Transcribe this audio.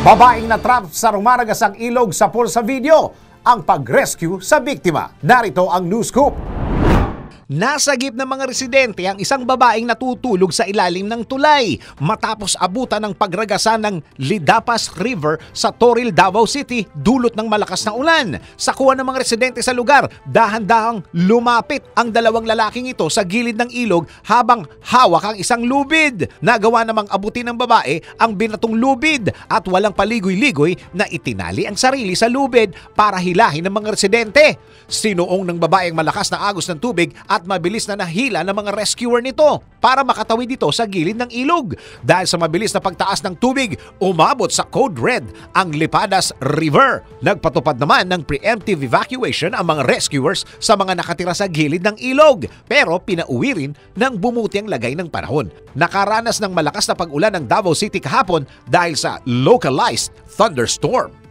Babaeng na-trap sa rumaragasang ilog sa pool sa video, ang pag-rescue sa biktima. Narito ang news scoop. Nasagip ng mga residente ang isang babaeng natutulog sa ilalim ng tulay matapos abutan ng pagragasan ng Lidapas River sa Toril, Davao City dulot ng malakas na ulan. Sa kuha ng mga residente sa lugar, dahan-dahang lumapit ang dalawang lalaking ito sa gilid ng ilog habang hawak ang isang lubid. Nagawa namang abutin ng babae ang binatong lubid at walang paligoy-ligoy na itinali ang sarili sa lubid para hilahin ng mga residente. Sinuong ng babaeng malakas na agos ng tubig at mabilis na nahila ng mga rescuer nito para makatawid dito sa gilid ng ilog. Dahil sa mabilis na pagtaas ng tubig, umabot sa Code Red ang Lipadas River. Nagpatupad naman ng preemptive evacuation ang mga rescuers sa mga nakatira sa gilid ng ilog, pero pinauwi rin ng bumuti ang lagay ng panahon. Nakaranas ng malakas na pag-ulan ng Davao City kahapon dahil sa localized thunderstorm.